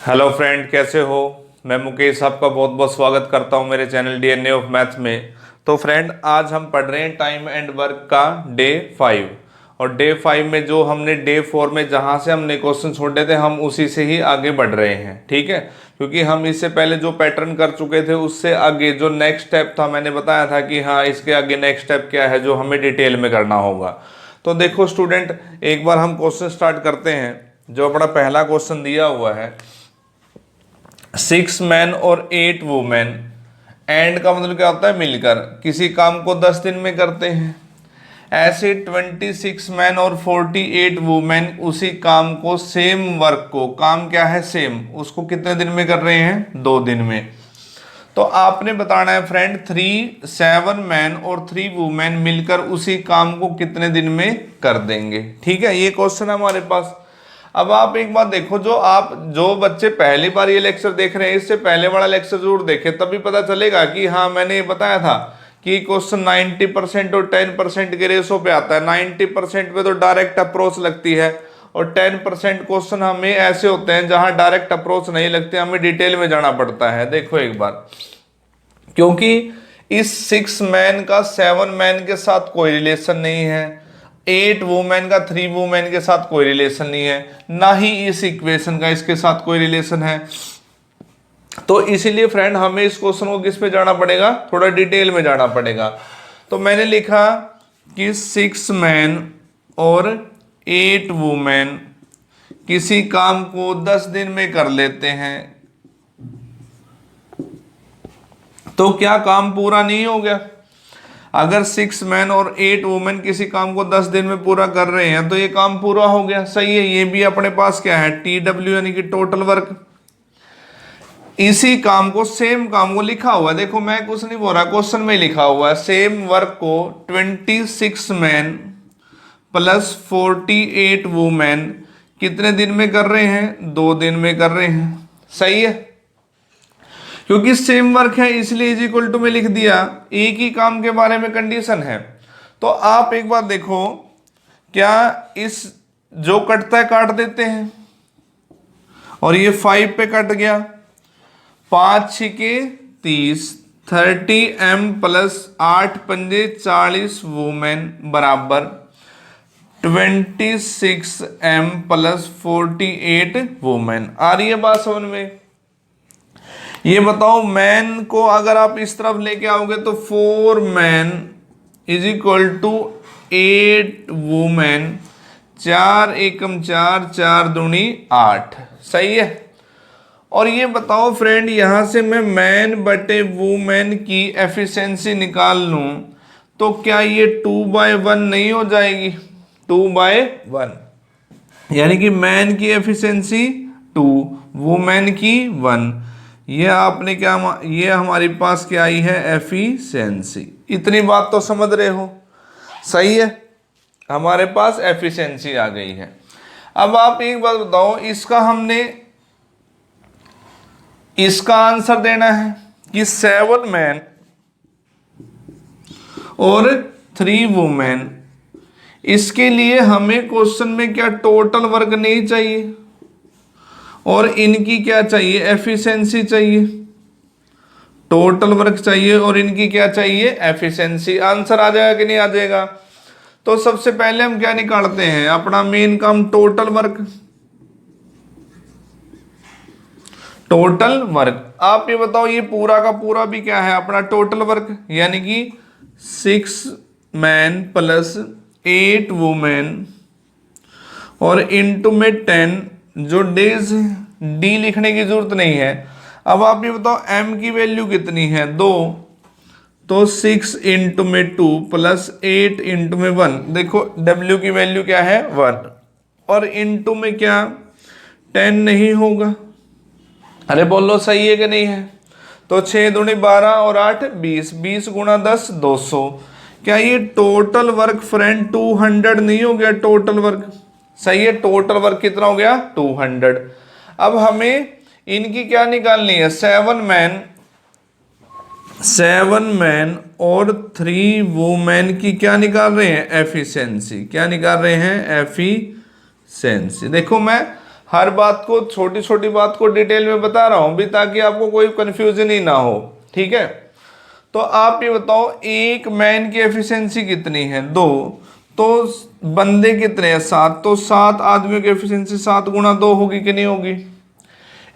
Hello friend, कैसे हो। मैं मुकेश आपका बहुत बहुत स्वागत करता हूं मेरे चैनल डीएनए ऑफ मैथ्स में। तो फ्रेंड, आज हम पढ़ रहे हैं टाइम एंड वर्क का डे 5। और डे 5 में जो हमने डे 4 में जहां से हमने क्वेश्चन छोड़े थे हम उसी से ही आगे बढ़ रहे हैं, ठीक है। क्योंकि हम इससे पहले जो पैटर्न कर चुके थे उससे आगे जो नेक्स्ट स्टेप था, मैंने बताया था कि हाँ इसके आगे नेक्स्ट स्टेप क्या है जो हमें डिटेल में करना होगा। तो देखो स्टूडेंट, एक बार हम क्वेश्चन स्टार्ट करते हैं। जो अपना पहला क्वेश्चन दिया हुआ है, 6 मैन और 8 वुमेन, एंड का मतलब क्या होता है, मिलकर किसी काम को 10 दिन में करते हैं। ऐसे 26 मैन और 48 वुमेन उसी काम को, सेम वर्क को, काम क्या है सेम, उसको कितने दिन में कर रहे हैं, 2 दिन में। तो आपने बताना है फ्रेंड, 7 मैन और 3 वुमेन मिलकर उसी काम को कितने दिन में कर देंगे। ठीक है, ये क्वेश्चन है हमारे पास। अब आप एक बात देखो, जो बच्चे पहली बार ये लेक्चर देख रहे हैं, इससे पहले वाला लेक्चर जरूर देखें, तभी पता चलेगा कि हाँ मैंने ये बताया था कि क्वेश्चन 90% और 10% के रेशो पे आता है। 90% पे तो डायरेक्ट अप्रोच लगती है और 10% क्वेश्चन हमें ऐसे होते हैं जहां डायरेक्ट अप्रोच नहीं लगती, हमें डिटेल में जाना पड़ता है। देखो एक बार, क्योंकि इस 6 मैन का 7 मैन के साथ कोई रिलेशन नहीं है, 8 वुमेन का 3 वुमेन के साथ कोई रिलेशन नहीं है, ना ही इस इक्वेशन का इसके साथ कोई रिलेशन है। तो इसीलिए फ्रेंड हमें इस क्वेश्चन को किस पे जाना पड़ेगा, थोड़ा डिटेल में जाना पड़ेगा। तो मैंने लिखा कि 6 मैन और 8 वुमेन किसी काम को 10 दिन में कर लेते हैं, तो क्या काम पूरा नहीं हो गया? अगर 6 मैन और 8 वुमेन किसी काम को 10 दिन में पूरा कर रहे हैं तो ये काम पूरा हो गया, सही है। ये भी अपने पास क्या है, TW यानी कि टोटल वर्क। इसी काम को, सेम काम को लिखा हुआ है, देखो मैं कुछ नहीं बोल रहा, क्वेश्चन में लिखा हुआ है, सेम वर्क को 26 मैन प्लस 48 वुमेन कितने दिन में कर रहे हैं, 2 दिन में कर रहे हैं, सही है। क्योंकि सेम वर्क है इसलिए इज इक्वल टू में लिख दिया, एक ही काम के बारे में कंडीशन है। तो आप एक बार देखो, क्या इस जो कटता है काट देते हैं, और ये 5 पे कट गया, 5 6 30, 30 M प्लस 8 पंजे 40 वुमेन बराबर 26 M प्लस 48 वुमेन। आ रही है बात समझ में? ये बताओ, मैन को अगर आप इस तरफ लेके आओगे तो 4 man is equal to 8 women, 4 एकम 4, 4 दूनी 8, सही है। और ये बताओ फ्रेंड, यहां से मैं मैन बटे वुमेन की एफिशिएंसी निकाल लूं तो क्या ये 2/1 नहीं हो जाएगी? 2/1 यानी कि मैन की एफिशिएंसी 2, वुमेन की 1। ये आपने क्या, ये हमारे पास क्या आई है, एफिशिएंसी। इतनी बात तो समझ रहे हो, सही है, हमारे पास एफिशिएंसी आ गई है। अब आप एक बात बताओ, इसका आंसर देना है कि 7 मैन और 3 वुमेन, इसके लिए हमें क्वेश्चन में क्या टोटल वर्क नहीं चाहिए और इनकी क्या चाहिए, एफिशिएंसी चाहिए। टोटल वर्क चाहिए और इनकी क्या चाहिए, एफिशिएंसी। आंसर आ जाएगा कि नहीं आ जाएगा? तो सबसे पहले हम क्या निकालते हैं, अपना मेन काम टोटल वर्क। टोटल वर्क, आप ये बताओ, ये पूरा का पूरा भी क्या है, अपना टोटल वर्क, यानी कि 6 मैन प्लस 8 वुमेन और इंटू में 10 जो डेज, डी लिखने की जरूरत नहीं है। अब आप ये बताओ m की वैल्यू कितनी है, 2, तो 6 इंटू में 2 प्लस 8 इंटू में 1। देखो w की वैल्यू क्या है, 1, और इंटू में क्या 10 नहीं होगा? अरे बोलो सही है कि नहीं है? तो 6 दूनी 12 और 8 20, 20 गुणा 10 200। क्या ये टोटल वर्क फ्रेंड 200 नहीं हो गया? टोटल वर्क सही है, टोटल वर्क कितना हो गया, 200। अब हमें इनकी क्या निकालनी है, 7 मैन और 3 वुमेन की क्या निकाल रहे हैं, एफिशिएंसी। क्या निकाल रहे हैं, एफिशिएंसी। देखो मैं हर बात को, छोटी छोटी बात को डिटेल में बता रहा हूं भी, ताकि आपको कोई कंफ्यूजन ही ना हो। ठीक है, तो आप ये बताओ, एक मैन की एफिशिएंसी कितनी है? 2। तो बंदे कितने हैं? 7। तो 7 आदमियों की एफिशिएंसी 7 गुणा 2 होगी कि नहीं होगी?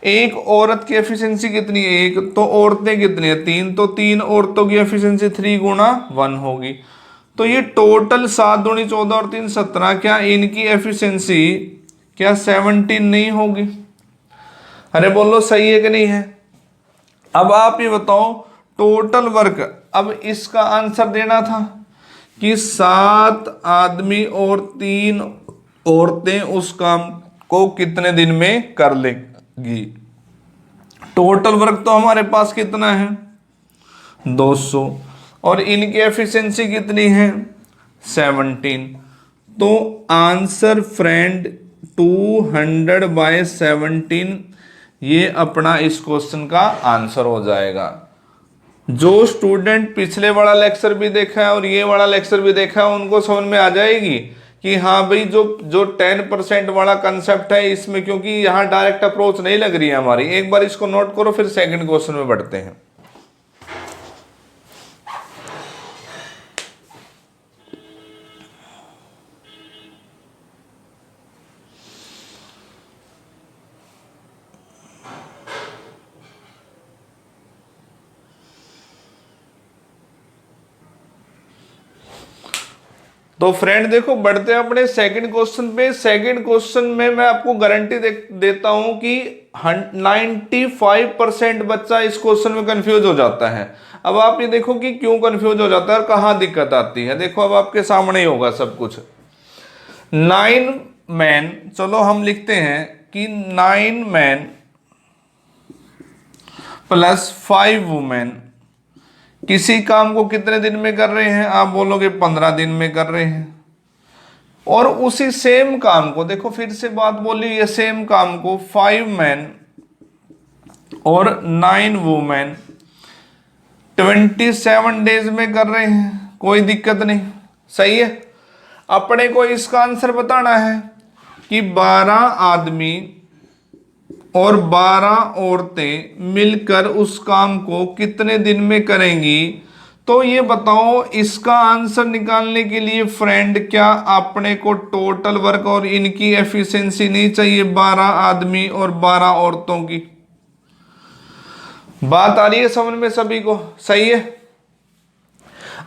एक औरत की एफिशिएंसी कितनी है? 1। तो औरतें कितनी है? 3। तो 3 औरतों की एफिशिएंसी 3 गुणा 1 होगी। तो ये टोटल 7 दूनी 14 और 3 17, क्या इनकी एफिशिएंसी क्या 17 नहीं होगी? अरे बोलो सही है कि नहीं है? अब आप ये बताओ, टोटल वर्क, अब इसका आंसर देना था कि 7 आदमी और 3 औरतें उस काम को कितने दिन में कर लेंगी। टोटल वर्क तो हमारे पास कितना है? 200। और इनकी एफिशिएंसी कितनी है? 17। तो आंसर फ्रेंड 200/17, ये अपना इस क्वेश्चन का आंसर हो जाएगा। जो स्टूडेंट पिछले वाला लेक्चर भी देखा है और ये वाला लेक्चर भी देखा है, उनको समझ में आ जाएगी कि हाँ भाई, जो जो 10% वाला कंसेप्ट है इसमें, क्योंकि यहाँ डायरेक्ट अप्रोच नहीं लग रही है हमारी। एक बार इसको नोट करो, फिर सेकंड क्वेश्चन में बढ़ते हैं। तो फ्रेंड देखो, बढ़ते हैं अपने सेकंड क्वेश्चन पे। सेकंड क्वेश्चन में मैं आपको गारंटी देता हूं कि 95% बच्चा इस क्वेश्चन में कंफ्यूज हो जाता है। अब आप ये देखो कि क्यों कंफ्यूज हो जाता है और कहां दिक्कत आती है। देखो, अब आपके सामने ही होगा सब कुछ। 9 मैन, चलो हम लिखते हैं कि 9 मैन प्लस 5 वुमेन किसी काम को कितने दिन में कर रहे हैं? आप बोलोगे 15 दिन में कर रहे हैं। और उसी सेम काम को, देखो फिर से बात बोली, ये सेम काम को 5 मैन और 9 वुमेन 27 डेज में कर रहे हैं। कोई दिक्कत नहीं, सही है। अपने को इसका आंसर बताना है कि 12 आदमी और 12 औरतें मिलकर उस काम को कितने दिन में करेंगी। तो ये बताओ, इसका आंसर निकालने के लिए फ्रेंड क्या अपने को टोटल वर्क और इनकी एफिशिएंसी नहीं चाहिए? 12 आदमी और 12 औरतों की। बात आ रही है समझ में सभी को? सही है।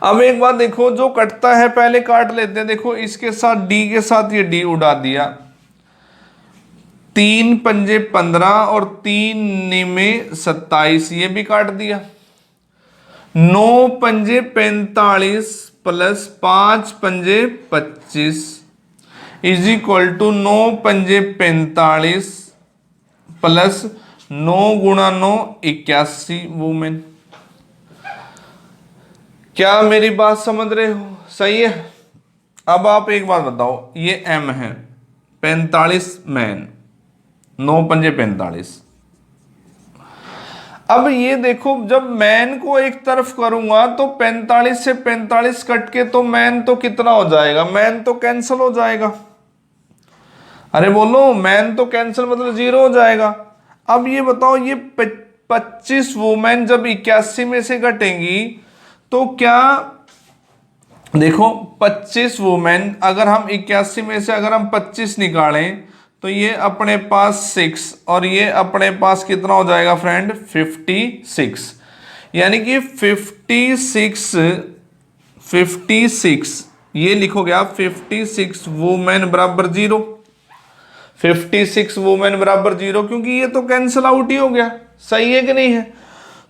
अब एक बात देखो, जो कटता है पहले काट लेते हैं। देखो, इसके साथ डी के साथ ये डी उड़ा दिया। 3 पंजे 15 और 3 निमे 27, ये भी काट दिया। 9 पंजे 45 प्लस 5 पंजे 25 इज इक्वल टू 9 पंजे 45 प्लस 9 गुणा 9 81 वुमेन। क्या मेरी बात समझ रहे हो? सही है। अब आप एक बात बताओ, ये एम है, 45 मैन, 9 पंजे 45। अब ये देखो, जब मैन को एक तरफ करूंगा तो 45 से 45 कट के तो मैन तो कितना हो जाएगा? मैन तो कैंसिल हो जाएगा। अरे बोलो, मैन तो कैंसिल मतलब 0 हो जाएगा। अब ये बताओ, ये 25 वुमेन जब 81 में से घटेंगी तो क्या, देखो 25 वुमेन, अगर हम 81 में से अगर हम 25 निकालें तो ये अपने पास 6 और ये अपने पास कितना हो जाएगा फ्रेंड? 56। यानी कि 56 ये लिखोगे आप, 56 वुमेन बराबर 0। 56 वुमेन बराबर 0, क्योंकि ये तो कैंसिल आउट ही हो गया। सही है कि नहीं है?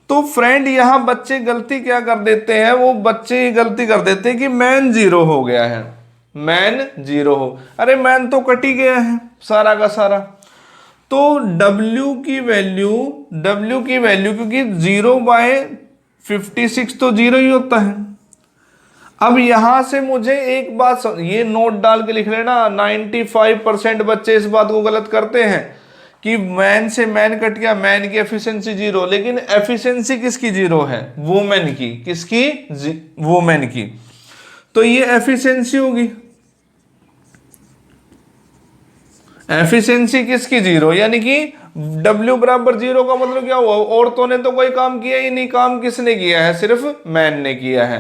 तो फ्रेंड यहां बच्चे गलती क्या कर देते हैं? वो बच्चे ये गलती कर देते हैं कि मैन 0 हो गया है, मैन 0 हो। अरे मैन तो कट ही गया है सारा का सारा। तो W की वैल्यू क्योंकि 0/56 तो 0 ही होता है। अब यहां से मुझे एक बात ये नोट डाल के लिख लेना, 95% बच्चे इस बात को गलत करते हैं कि मैन से मैन कट गया, मैन की एफिशिएंसी 0, लेकिन एफिशिएंसी किसकी 0 है? वुमेन की। किसकी? वुमेन की। तो ये एफिशिएंसी होगी, एफिशिएंसी किसकी 0, यानी कि W बराबर 0 का मतलब क्या हुआ, औरतों ने तो कोई काम किया ही नहीं, काम किसने किया है, सिर्फ मैन ने किया है।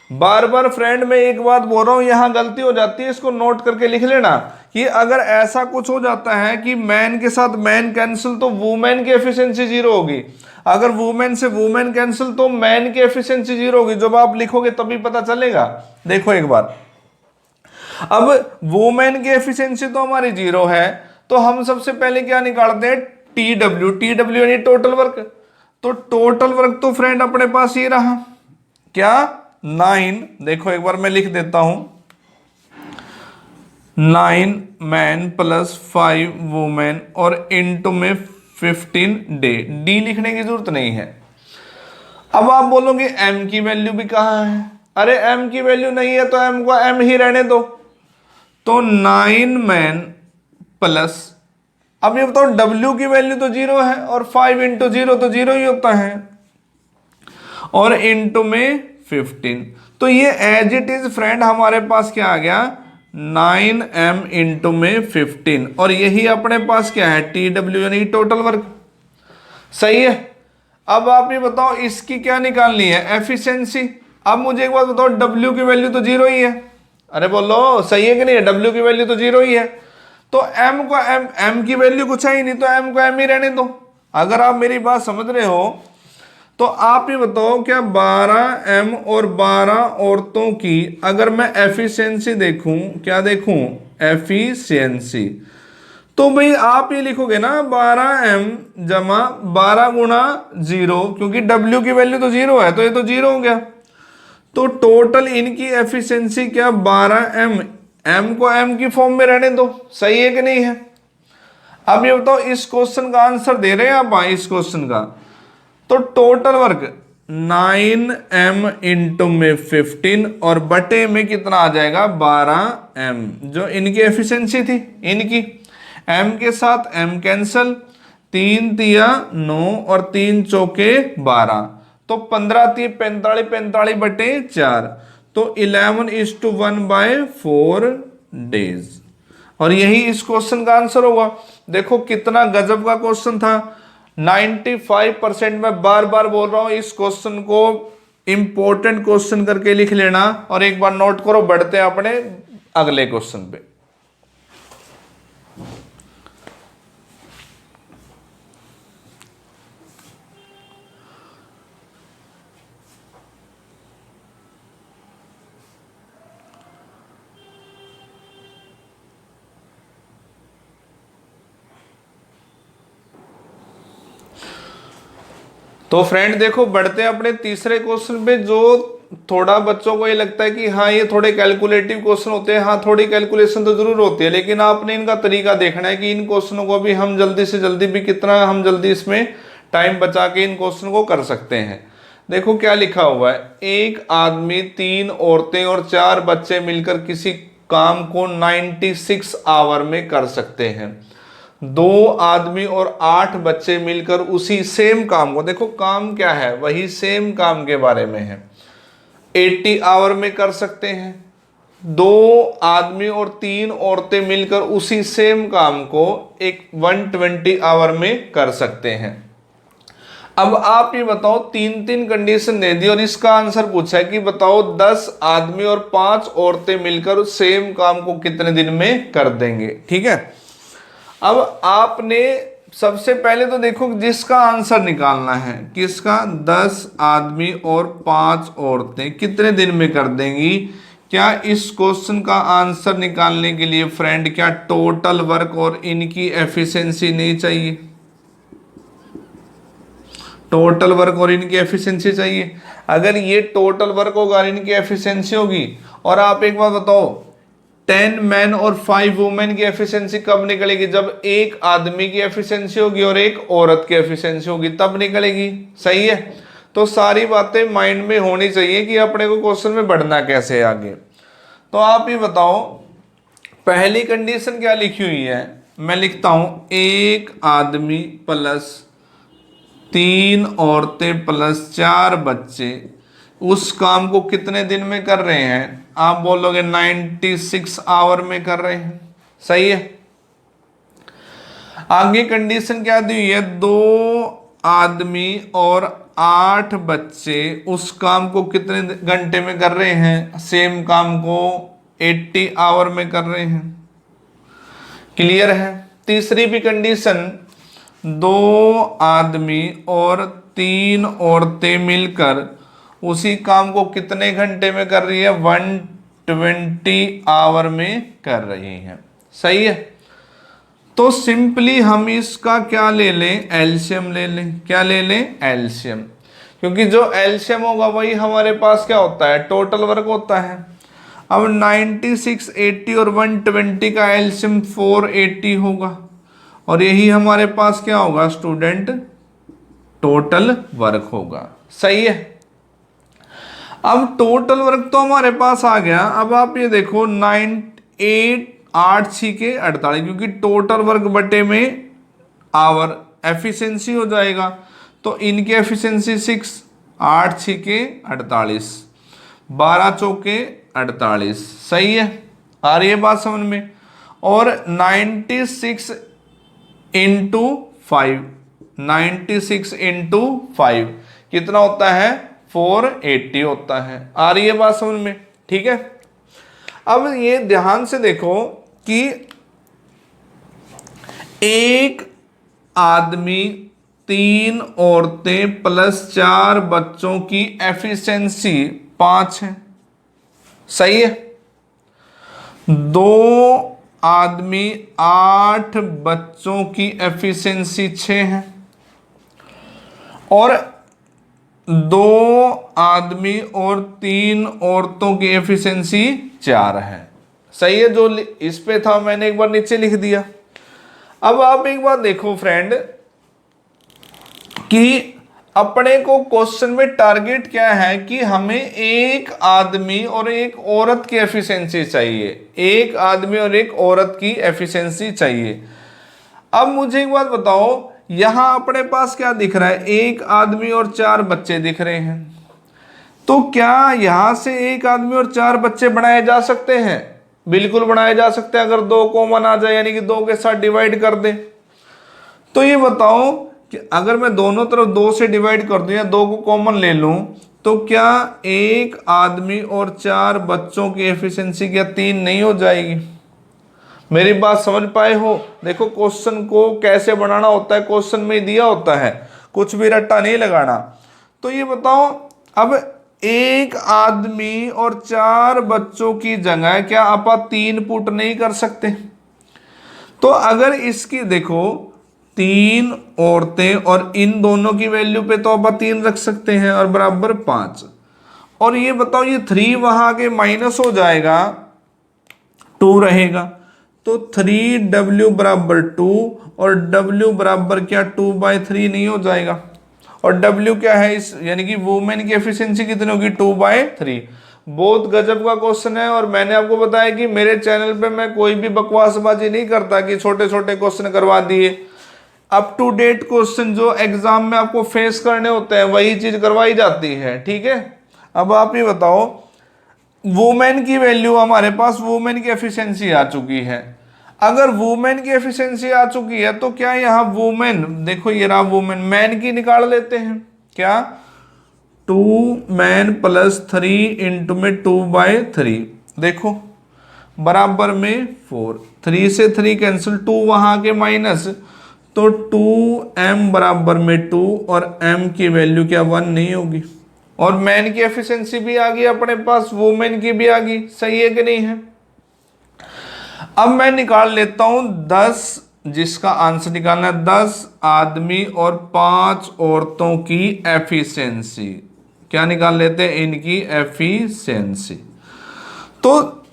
बार बार फ्रेंड मैं एक बात बोल रहा हूं, यहां गलती हो जाती है, इसको नोट करके लिख लेना कि अगर ऐसा कुछ हो जाता है कि मैन के साथ मैन कैंसिल तो वुमेन की एफिशिएंसी 0 होगी, अगर वुमेन से वुमेन कैंसिल तो मैन की एफिशिएंसी 0 होगी। जब आप लिखोगे तभी पता चलेगा। देखो एक बार, अब वुमेन की एफिशिएंसी तो हमारी 0 है, तो हम सबसे पहले क्या निकालते हैं, TW, TW यानी टोटल वर्क। तो टोटल वर्क तो फ्रेंड अपने पास ये रहा, क्या 9, देखो एक बार मैं लिख देता हूं, 9 मैन प्लस 5 वुमेन और इंटू में 15 डे, डी लिखने की जरूरत नहीं है। अब आप बोलोगे एम की वैल्यू भी कहाँ है, अरे एम की वैल्यू नहीं है तो एम को एम ही रहने दो। तो 9 मैन प्लस, अब ये बताओ W की वैल्यू तो 0 है और 5 इंटू 0 तो 0 ही होता है, और इंटू में 15, तो ये एज इट इज फ्रेंड हमारे पास क्या आ गया, 9m इंटू में 15, और यही अपने पास क्या है, TW यानी टोटल वर्क। सही है। अब आप ये बताओ इसकी क्या निकालनी है, एफिशिएंसी। अब मुझे एक बात बताओ, W की वैल्यू तो 0 ही है, अरे बोलो सही है कि नहीं है, W की वैल्यू तो 0 ही है, तो M को M की वैल्यू कुछ है ही नहीं, तो M को M ही रहने दो। अगर आप मेरी बात समझ रहे हो तो आप ये बताओ, क्या 12M और 12 औरतों की अगर मैं एफिशिएंसी देखूं, क्या देखूं, एफिशिएंसी, तो भाई आप ये लिखोगे ना 12M जमा 12 गुणा 0, क्योंकि W की वैल्यू तो 0 है, तो ये तो 0 हो गया। तो टोटल इनकी एफिशिएंसी क्या, 12M, M को M की फॉर्म में रहने दो। सही है कि नहीं है। अब ये बताओ इस क्वेश्चन का आंसर दे रहे हैं आप, इस क्वेश्चन का, तो टोटल वर्क 9M इंटू में 15 और बटे में कितना आ जाएगा, 12M, जो इनकी एफिशिएंसी थी, इनकी M के साथ M कैंसल, 3 तिया 9 और 3 चौके 12, तो 15 3 45, 45 बटे 4, तो 11:1/4 डेज, और यही इस क्वेश्चन का आंसर होगा। देखो कितना गजब का क्वेश्चन था। 95% मैं बार बार बोल रहा हूं, इस क्वेश्चन को इंपॉर्टेंट क्वेश्चन करके लिख लेना, और एक बार नोट करो, बढ़ते हैं अपने अगले क्वेश्चन पे। तो फ्रेंड देखो, बढ़ते हैं अपने तीसरे क्वेश्चन पे, जो थोड़ा बच्चों को ये लगता है कि हाँ ये थोड़े कैलकुलेटिव क्वेश्चन होते हैं, हाँ थोड़ी कैलकुलेशन तो जरूर होती है, लेकिन आपने इनका तरीका देखना है कि इन क्वेश्चनों को भी हम जल्दी से जल्दी भी कितना हम जल्दी इसमें टाइम बचा के इन क्वेश्चन को कर सकते हैं। देखो क्या लिखा हुआ है, एक आदमी 3 औरतें और 4 बच्चे मिलकर किसी काम को 96 आवर में कर सकते हैं। 2 आदमी और 8 बच्चे मिलकर उसी सेम काम को, देखो काम क्या है, वही सेम काम के बारे में है, 80 आवर में कर सकते हैं। 2 आदमी और 3 औरतें मिलकर उसी सेम काम को 120 आवर में कर सकते हैं। अब आप ये बताओ, 3 कंडीशन दे दी और इसका आंसर पूछा है कि बताओ 10 आदमी और 5 औरतें मिलकर सेम काम को कितने दिन में कर देंगे। ठीक है। अब आपने सबसे पहले तो देखो जिसका आंसर निकालना है, किसका, 10 आदमी और 5 औरतें कितने दिन में कर देंगी। क्या इस क्वेश्चन का आंसर निकालने के लिए फ्रेंड क्या टोटल वर्क और इनकी एफिशिएंसी नहीं चाहिए, टोटल वर्क और इनकी एफिशिएंसी चाहिए। अगर ये टोटल वर्क होगा और इनकी एफिशिएंसी होगी, और आप एक बात बताओ 10 मैन और 5 वुमेन की एफिशिएंसी कब निकलेगी, जब एक आदमी की एफिशिएंसी होगी और एक औरत की एफिशिएंसी होगी तब निकलेगी। सही है। तो सारी बातें माइंड में होनी चाहिए कि अपने को क्वेश्चन में बढ़ना कैसे है आगे। तो आप ये बताओ पहली कंडीशन क्या लिखी हुई है, मैं लिखता हूं, एक आदमी प्लस 3 औरतें प्लस 4 बच्चे उस काम को कितने दिन में कर रहे हैं, आप बोलोगे 96 आवर में कर रहे हैं। सही है। आगे कंडीशन क्या दी हुई है, 2 आदमी और 8 बच्चे उस काम को कितने घंटे में कर रहे हैं, सेम काम को 80 आवर में कर रहे हैं। क्लियर है। तीसरी भी कंडीशन, 2 आदमी और 3 औरतें मिलकर उसी काम को कितने घंटे में कर रही है, 120 आवर में कर रही हैं। सही है। तो सिंपली हम इसका क्या ले लें, एलसीएम ले लें। क्या ले लें, एलसीएम, क्योंकि जो एलसीएम होगा वही हमारे पास क्या होता है, टोटल वर्क होता है। अब 96, 80 और 120 का एलसीएम 480 होगा और यही हमारे पास क्या होगा स्टूडेंट, टोटल वर्क होगा। सही है। अब टोटल वर्क तो हमारे पास आ गया। अब आप ये देखो 8 6 48, क्योंकि टोटल वर्क बटे में आवर एफिशिएंसी हो जाएगा, तो इनकी एफिशिएंसी 6, 8 6 48, 12 चौके 48। सही है, आ रही है बात समझ में। और 96 इंटू 5, 96 इंटू 5 कितना होता है, 480 होता है। आ रही है बात समझ में, ठीक है। अब ये ध्यान से देखो कि एक आदमी, 3 औरतें प्लस 4 बच्चों की एफिशिएंसी 5 है। सही है। 2 आदमी 8 बच्चों की एफिशिएंसी 6 है और 2 आदमी और 3 औरतों की एफिशिएंसी 4 है। सही है। जो इस पे था मैंने एक बार नीचे लिख दिया। अब आप एक बार देखो फ्रेंड कि अपने को क्वेश्चन में टारगेट क्या है कि हमें एक आदमी और एक औरत की एफिशिएंसी चाहिए, एक आदमी और एक औरत की एफिशिएंसी चाहिए। अब मुझे एक बात बताओ, यहां अपने पास क्या दिख रहा है, एक आदमी और 4 बच्चे दिख रहे हैं। तो क्या यहां से एक आदमी और 4 बच्चे बनाए जा सकते हैं? बिल्कुल बनाए जा सकते हैं, अगर 2 कॉमन आ जाए, यानी कि 2 के साथ डिवाइड कर दे। तो ये बताओ कि अगर मैं दोनों तरफ 2 से डिवाइड कर दूं या 2 को कॉमन ले लूं, तो क्या एक आदमी और 4 बच्चों की एफिशिएंसी क्या 3 नहीं हो जाएगी? मेरी बात समझ पाए हो? देखो क्वेश्चन को कैसे बनाना होता है, क्वेश्चन में दिया होता है, कुछ भी रट्टा नहीं लगाना। तो ये बताओ, अब एक आदमी और 4 बच्चों की जगह क्या आप 3 पुट नहीं कर सकते? तो अगर इसकी देखो 3 औरतें और इन दोनों की वैल्यू पे तो आप 3 रख सकते हैं और बराबर 5। और ये बताओ, ये 3 वहां के माइनस हो जाएगा, 2 रहेगा, तो 3W बराबर 2 और W बराबर क्या 2/3 नहीं हो जाएगा? और W क्या है इस, यानी कि वुमेन की एफिशिएंसी कितनी होगी, 2/3। बहुत गजब का क्वेश्चन है। और मैंने आपको बताया कि मेरे चैनल पे मैं कोई भी बकवासबाजी नहीं करता कि छोटे छोटे क्वेश्चन करवा दिए। अप टू डेट क्वेश्चन जो एग्जाम में आपको फेस करने होते हैं वही चीज करवाई जाती है, ठीक है। अब आप ये बताओ, वुमेन की वैल्यू हमारे पास, वुमेन की एफिशिएंसी आ चुकी है। अगर वुमेन की एफिशिएंसी आ चुकी है तो क्या यहाँ वुमेन, देखो ये रहा वुमेन, मैन की निकाल लेते हैं। क्या 2 मैन प्लस 3 इंटू में 2/3, देखो बराबर में 4, 3 से 3 कैंसिल, 2 वहां के माइनस, तो 2m बराबर में 2 और m की वैल्यू क्या 1 नहीं होगी। और मैन की एफिशिएंसी भी आ गई अपने पास, वुमेन की भी आ गई। सही है कि नहीं है? अब मैं निकाल लेता हूं 10, जिसका आंसर निकालना है 10 आदमी और 5 औरतों की एफिशिएंसी। क्या निकाल लेते हैं, इनकी एफिशिएंसी। तो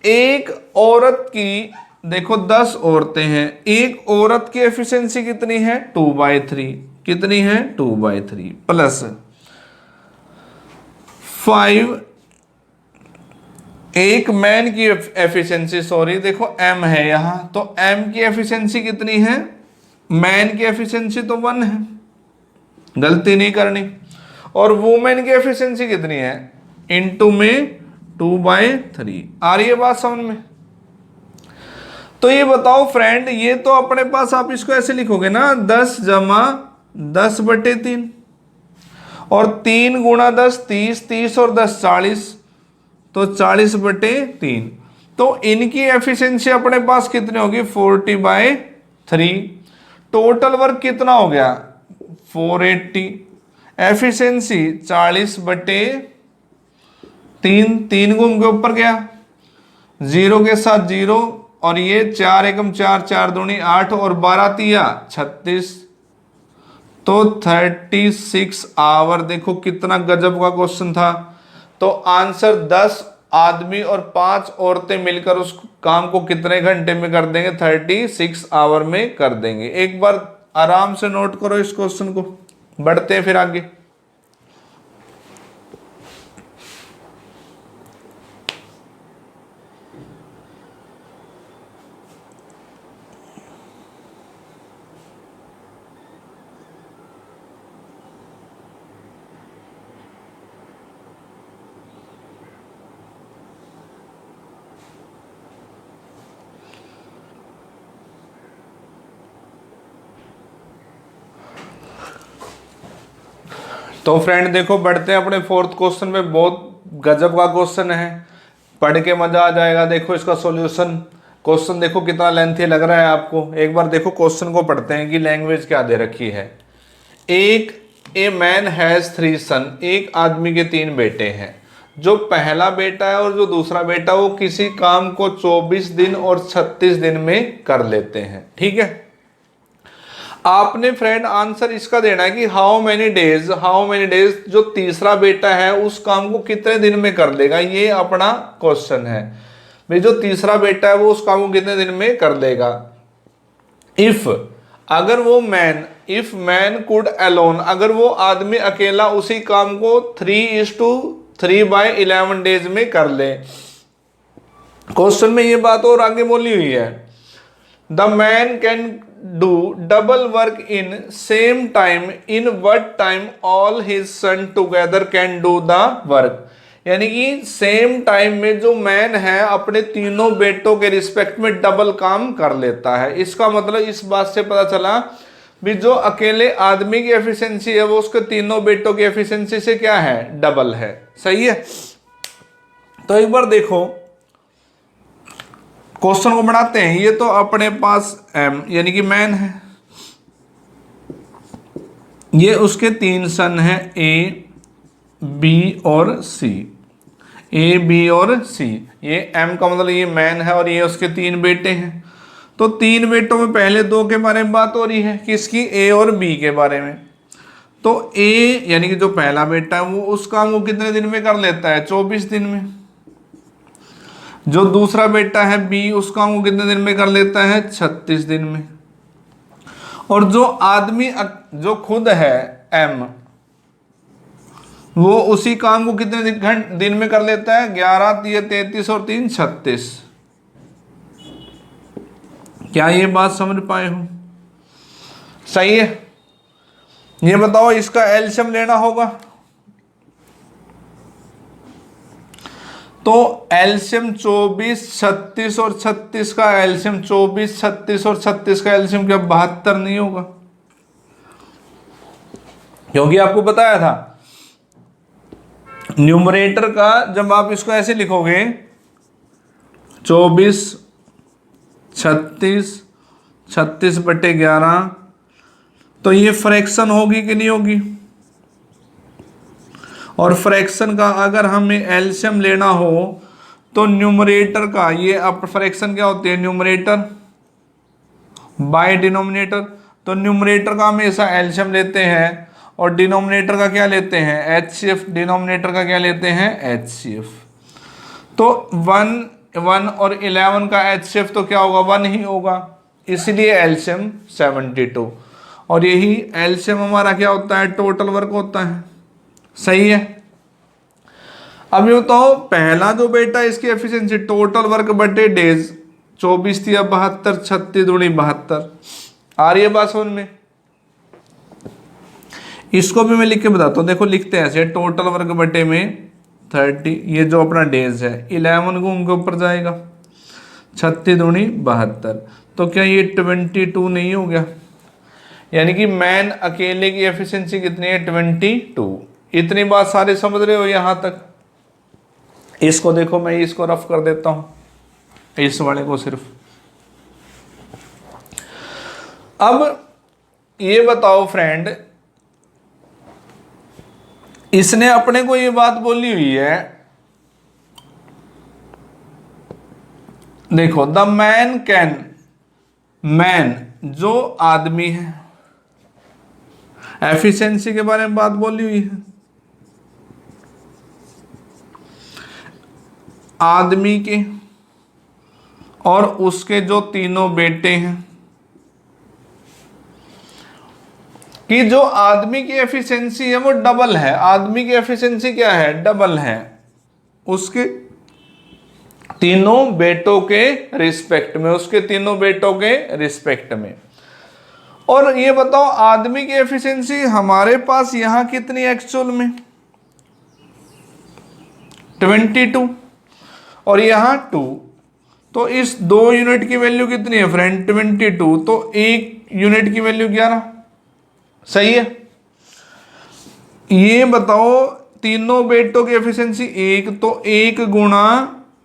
एक औरत की, देखो 10 औरतें हैं, एक औरत की एफिशिएंसी कितनी है, 2/3। कितनी है, 2/3 प्लस 5 एक मैन की एफिशिएंसी, सॉरी देखो m है यहां, तो m की एफिशिएंसी कितनी है, मैन की एफिशिएंसी तो 1 है, गलती नहीं करनी। और वुमेन की एफिशिएंसी कितनी है, इनटू में 2/3। आ रही है बात समझ में? तो ये बताओ फ्रेंड, ये तो अपने पास आप इसको ऐसे लिखोगे ना, 10 जमा 10/3, और 3 गुणा 10 30, 30 और 10 40, तो 40/3। तो इनकी एफिशिएंसी अपने पास कितनी होगी, 40/3। टोटल वर्क कितना हो गया, 480। एफिशिएंसी 40/3, 3 गुण के ऊपर गया, 0 के साथ 0, और ये 4 एकम 4, 4 दूनी 8, और 12 तिया 36, तो 36 आवर। देखो कितना गजब का क्वेश्चन था। तो आंसर 10 आदमी और 5 औरतें मिलकर उस काम को कितने घंटे में कर देंगे, 36 आवर में कर देंगे। एक बार आराम से नोट करो इस क्वेश्चन को, बढ़ते हैं फिर आगे। तो फ्रेंड देखो, बढ़ते हैं अपने फोर्थ क्वेश्चन में। बहुत गजब का क्वेश्चन है, पढ़ के मजा आ जाएगा। देखो इसका सॉल्यूशन, क्वेश्चन देखो कितना लेंथी लग रहा है आपको। एक बार देखो क्वेश्चन को पढ़ते हैं कि लैंग्वेज क्या दे रखी है। ए मैन हैज 3 सन, एक आदमी के 3 बेटे हैं। जो पहला बेटा है और जो दूसरा बेटा, वो किसी काम को 24 दिन और 36 दिन में कर लेते हैं। ठीक है, आपने फ्रेंड आंसर इसका देना है कि हाउ मेनी डेज जो तीसरा बेटा है उस काम को कितने दिन में कर लेगा। ये अपना क्वेश्चन है भाई, जो तीसरा बेटा है वो उस काम को कितने दिन में कर लेगा। इफ मैन कुड अलोन, अगर वो आदमी अकेला उसी काम को 3:3/11 डेज में कर ले। क्वेश्चन में ये बात और आगे बोली हुई है, the man can do double work in same time, in what time all his son together can do the work. यानी कि सेम टाइम में जो मैन है अपने तीनों बेटों के रिस्पेक्ट में डबल काम कर लेता है। इसका मतलब इस बात से पता चला भी जो अकेले आदमी की एफिशिएंसी है वो उसके तीनों बेटों की एफिशिएंसी से क्या है, डबल है। सही है। तो एक बार देखो क्वेश्चन को बढ़ाते हैं। ये तो अपने पास एम यानी कि मैन है, ये उसके 3 सन हैं, ए बी और सी। ए बी और सी, ये एम का मतलब ये मैन है और ये उसके 3 बेटे हैं। तो 3 बेटों में पहले 2 के बारे में बात हो रही है, किसकी, ए और बी के बारे में। तो ए यानी कि जो पहला बेटा है वो उस काम को कितने दिन में कर लेता है, 24 दिन में। जो दूसरा बेटा है बी, उस काम को कितने दिन में कर लेता है, 36 दिन में। और जो आदमी जो खुद है एम, वो उसी काम को कितने दिन में कर लेता है, 11, 33 और 3 36। क्या ये बात समझ पाए हो? सही है। ये बताओ इसका एलसीएम लेना होगा, तो एलसीएम 24, 36 और 36 का एलसीएम 24, 36 और 36 का एलसीएम क्या 72 नहीं होगा? क्योंकि आपको बताया था न्यूमरेटर का जब आप इसको ऐसे लिखोगे 24, 36, 36/11, तो ये फ्रैक्शन होगी कि नहीं होगी। और फ्रैक्शन का अगर हमें एलसीएम लेना हो तो न्यूमरेटर का, ये अब फ्रैक्शन क्या होती है, न्यूमरेटर बाय डिनोमिनेटर। तो न्यूमरेटर का हमेशा एलसीएम लेते हैं और डिनोमिनेटर का क्या लेते हैं, एचसीएफ। डिनोमिनेटर का क्या लेते हैं, एचसीएफ। तो 1 और 11 का एचसीएफ तो क्या होगा, 1 ही होगा, इसलिए एलसीएम 72। और यही एलसीएम हमारा क्या होता है, टोटल वर्क होता है। सही है। अब ये बताओ पहला जो बेटा इसकी एफिशिएंसी टोटल वर्क बटे डेज, 24 या 72, 36 दूनी 72। आ रही है बात समझ में? इसको भी मैं लिख के बताता हूँ। देखो लिखते हैं ऐसे, टोटल वर्क बटे में 30, ये जो अपना डेज है 11 को उनके ऊपर जाएगा, 36 दूनी 72, तो क्या ये 22 नहीं हो गया? यानी कि मैन अकेले की एफिशिएंसी कितनी है? 22। इतनी बात सारे समझ रहे हो यहां तक? इसको देखो, मैं इसको रफ कर देता हूं, इस वाले को सिर्फ। अब ये बताओ फ्रेंड, इसने अपने को ये बात बोली हुई है, देखो द मैन कैन, मैन जो आदमी है, एफिशिएंसी के बारे में बात बोली हुई है, आदमी के और उसके जो तीनों बेटे हैं, कि जो आदमी की एफिशिएंसी है वो डबल है। आदमी की एफिशिएंसी क्या है? डबल है उसके तीनों बेटों के रिस्पेक्ट में, उसके तीनों बेटों के रिस्पेक्ट में। और ये बताओ आदमी की एफिशिएंसी हमारे पास यहां कितनी एक्चुअल में? 22 और यहां 2, तो इस 2 यूनिट की वैल्यू कितनी है फ्रेंड? 22, तो 1 यूनिट की वैल्यू 11। सही है। ये बताओ तीनों बेटों की एफिशिएंसी 1, तो 1 गुणा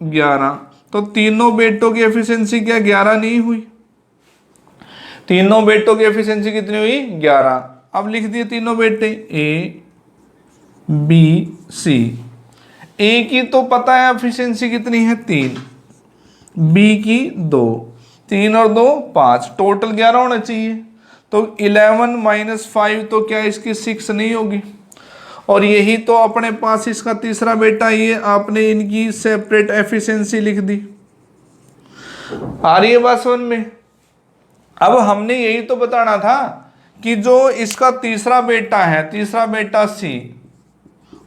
11, तो तीनों बेटों की एफिशिएंसी क्या 11 नहीं हुई? तीनों बेटों की एफिशिएंसी कितनी हुई? 11। अब लिख दिए तीनों बेटे, ए बी सी। ए की तो पता है एफिशिएंसी कितनी है? 3, बी की 2, 3 और 2 5, टोटल 11 होना चाहिए। तो 11 माइनस 5, तो क्या इसकी 6 नहीं होगी? और यही तो अपने पास इसका तीसरा बेटा, ये आपने इनकी सेपरेट एफिशिएंसी लिख दी। आ रही है बात समझ में? अब हमने यही तो बताना था कि जो इसका तीसरा बेटा है, तीसरा बेटा सी,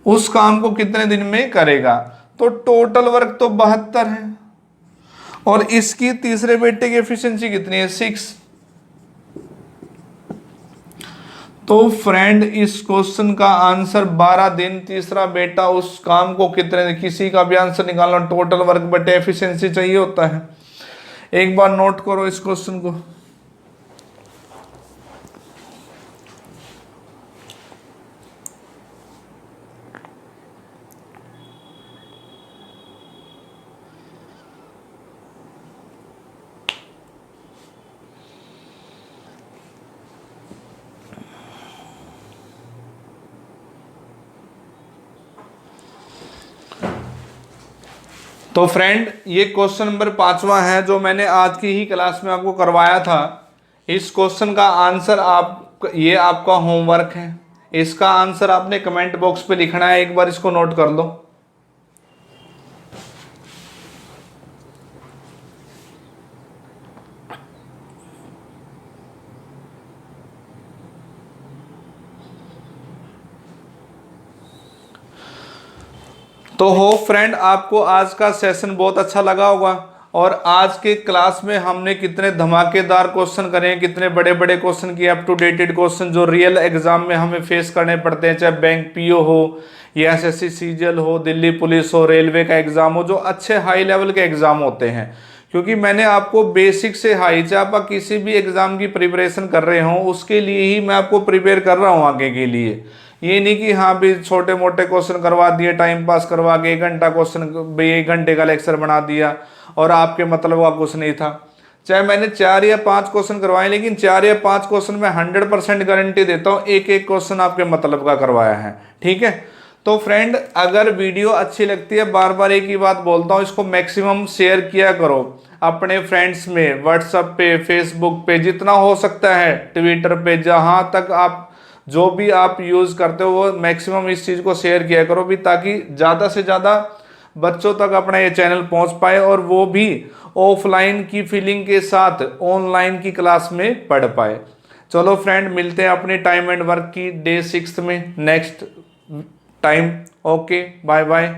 उस काम को कितने दिन में करेगा? तो टोटल वर्क तो 72 है, और इसकी तीसरे बेटे की एफिशिएंसी कितनी है? 6। तो फ्रेंड इस क्वेश्चन का आंसर 12 दिन, तीसरा बेटा उस काम को कितने, किसी का भी आंसर निकालना टोटल वर्क बटे एफिशिएंसी चाहिए होता है। एक बार नोट करो इस क्वेश्चन को। तो फ्रेंड ये क्वेश्चन नंबर 5वां है जो मैंने आज की ही क्लास में आपको करवाया था। इस क्वेश्चन का आंसर ये आपका होमवर्क है। इसका आंसर आपने कमेंट बॉक्स पे लिखना है, एक बार इसको नोट कर लो। तो हो फ्रेंड, आपको आज का सेशन बहुत अच्छा लगा होगा। और आज के क्लास में हमने कितने धमाकेदार क्वेश्चन करे हैं, कितने बड़े बड़े क्वेश्चन किए, अप टू डेटेड क्वेश्चन जो रियल एग्जाम में हमें फेस करने पड़ते हैं, चाहे बैंक पीओ हो या एसएससी सीजीएल हो, दिल्ली पुलिस हो, रेलवे का एग्जाम हो, जो अच्छे हाई लेवल के एग्जाम होते हैं। क्योंकि मैंने आपको बेसिक से हाई, चाहे आप किसी भी एग्जाम की प्रिपरेशन कर रहे हो उसके लिए ही मैं आपको प्रिपेयर कर रहा हूँ आगे के लिए। ये नहीं कि हाँ भी छोटे मोटे क्वेश्चन करवा दिए, टाइम पास करवा के 1 घंटा क्वेश्चन, 1 घंटे का लेक्चर बना दिया और आपके मतलब का कुछ नहीं था। चाहे मैंने 4 या 5 क्वेश्चन करवाए, लेकिन 4 या 5 क्वेश्चन में 100% गारंटी देता हूँ एक एक क्वेश्चन आपके मतलब का करवाया है। ठीक है। तो फ्रेंड, अगर वीडियो अच्छी लगती है, बार बार एक ही बात बोलता हूँ, इसको मैक्सिमम शेयर किया करो अपने फ्रेंड्स में, व्हाट्सएप पे, फेसबुक पे, जितना हो सकता है, ट्विटर पे, जहाँ तक आप जो भी आप यूज़ करते हो वो मैक्सिमम इस चीज़ को शेयर किया करो भी, ताकि ज़्यादा से ज़्यादा बच्चों तक अपना ये चैनल पहुंच पाए और वो भी ऑफलाइन की फीलिंग के साथ ऑनलाइन की क्लास में पढ़ पाए। चलो फ्रेंड, मिलते हैं अपने टाइम एंड वर्क की डे 6 में next time. Okay, bye bye.